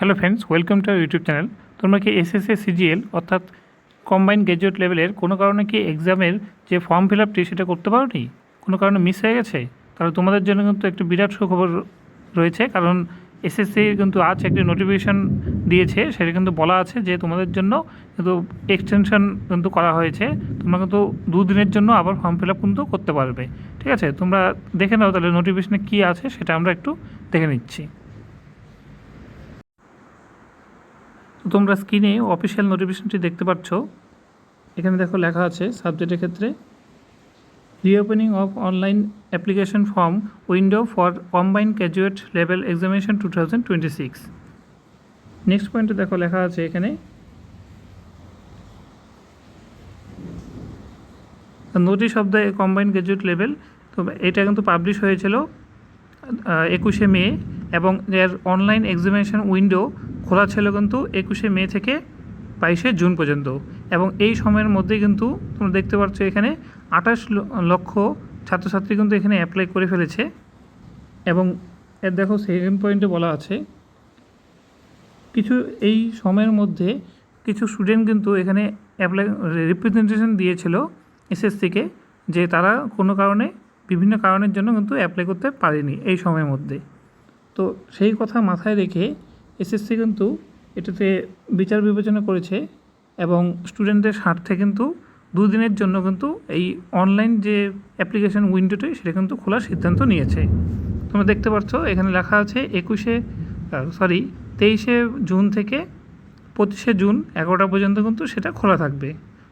Hello friends, welcome to YouTube channel. তোমরা কি SSC CGL অর্থাৎ কম্বাইন্ড গ্র্যাজুয়েট লেভেলের কোনো কারণে কি এক্সামের যে ফর্ম ফিল আপটি সেটা করতে পারোনি, কোনো কারণে মিস হয়ে গেছে? তাহলে তোমাদের জন্য কিন্তু একটি বিরাট সুখবর রয়েছে, কারণ এসএসসি কিন্তু আজ একটি নোটিফিকেশান দিয়েছে। সেটা কিন্তু বলা আছে যে তোমাদের জন্য কিন্তু এক্সটেনশন কিন্তু করা হয়েছে। তোমরা কিন্তু 2 দিনের জন্য আবার ফর্ম ফিল আপ কিন্তু করতে পারবে। ঠিক আছে, তোমরা দেখে নাও তাহলে নোটিফিকেশানে কী আছে সেটা আমরা একটু দেখে নিচ্ছি। তো তোমরা স্ক্রিনে অফিসিয়াল নোটিফিকেশনটি দেখতে পাচ্ছ। এখানে দেখো লেখা আছে সাবজেক্টের ক্ষেত্রে reopening of online application form window for combined graduate level examination 2026। Next পয়েন্টে দেখো লেখা আছে এখানে notice of the combined graduate level. তো এটা কিন্তু পাবলিশ হয়েছিল 21শে মে, এবং এর অনলাইন এক্সামিনেশন উইন্ডো খোলা ছিল কিন্তু 21শে মে থেকে 22শে জুন পর্যন্ত। এবং এই সময়ের মধ্যে কিন্তু তোমরা দেখতে পাচ্ছ এখানে 28 লক্ষ ছাত্রছাত্রী কিন্তু এখানে অ্যাপ্লাই করে ফেলেছে। এবং এর দেখো সেকেন্ড পয়েন্টে বলা আছে কিছু এই সময়ের মধ্যে কিছু স্টুডেন্ট কিন্তু এখানে অ্যাপ্লাই রিপ্রেজেন্টেশন দিয়েছিল এসএসসিকে যে তারা কোনো কারণে বিভিন্ন কারণের জন্য কিন্তু অ্যাপ্লাই করতে পারেনি এই সময়ের মধ্যে। তো সেই কথা মাথায় রেখে এসএসসি কিন্তু এটাতে বিচার বিবেচনা করেছে এবং স্টুডেন্টদের স্বার্থে কিন্তু 2 দিনের জন্য কিন্তু এই অনলাইন যে অ্যাপ্লিকেশন উইন্ডোটি সেটা কিন্তু খোলার সিদ্ধান্ত নিয়েছে। তোমরা দেখতে পাচ্ছ এখানে লেখা আছে 23শে জুন থেকে 25শে জুন 11টা পর্যন্ত কিন্তু সেটা খোলা থাকবে।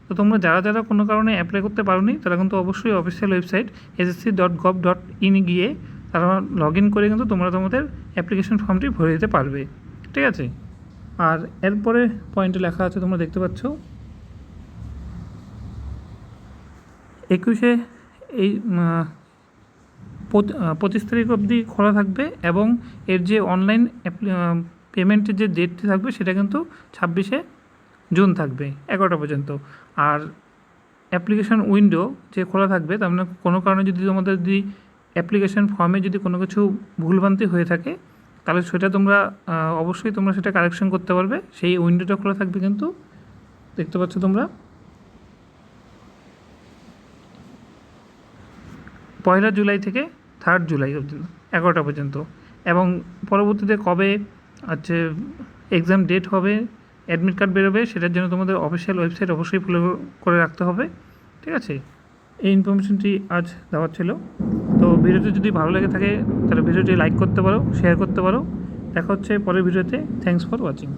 তো তোমরা যারা যারা কোনো কারণে অ্যাপ্লাই করতে পারোনি তারা কিন্তু অবশ্যই অফিসিয়াল ওয়েবসাইট ssc.gov.in গিয়ে তারা লগ ইন করে কিন্তু তোমরা তোমাদের অ্যাপ্লিকেশন ফর্মটি ভরে দিতে পারবে। ঠিক আছে, আর এরপরে পয়েন্টে লেখা আছে তোমরা দেখতে পাচ্ছ 21শে এই 25 তারিখ অবধি খোলা থাকবে এবং এর যে অনলাইন পেমেন্টের যে ডেটটি থাকবে সেটা কিন্তু 26শে জুন থাকবে 11টা পর্যন্ত। আর অ্যাপ্লিকেশন উইন্ডো যে খোলা থাকবে তার মানে কোনো কারণে যদি তোমাদের অ্যাপ্লিকেশন ফর্মে যদি কোনো কিছু ভুলভ্রান্তি হয়ে থাকে তাহলে সেটা তোমরা অবশ্যই তোমরা সেটা কারেকশন করতে পারবে। সেই উইন্ডোটা খোলা থাকবে কিন্তু দেখতে পাচ্ছ তোমরা 1 জুলাই থেকে 3 জুলাই অবধি 11টা পর্যন্ত। এবং পরবর্তীতে কবে হচ্ছে এক্সাম ডেট হবে, অ্যাডমিট কার্ড বেরোবে, সেটার জন্য তোমাদের অফিসিয়াল ওয়েবসাইট অবশ্যই ফলো করে রাখতে হবে। ঠিক আছে, এই ইনফরমেশনটি আজ দেওয়ার ছিল। তো ভিডিওটি যদি ভালো লেগে থাকে তাহলে ভিডিওটি লাইক করতে পারো, শেয়ার করতে পারো। দেখা হচ্ছে পরের ভিডিওতে। Thanks for watching.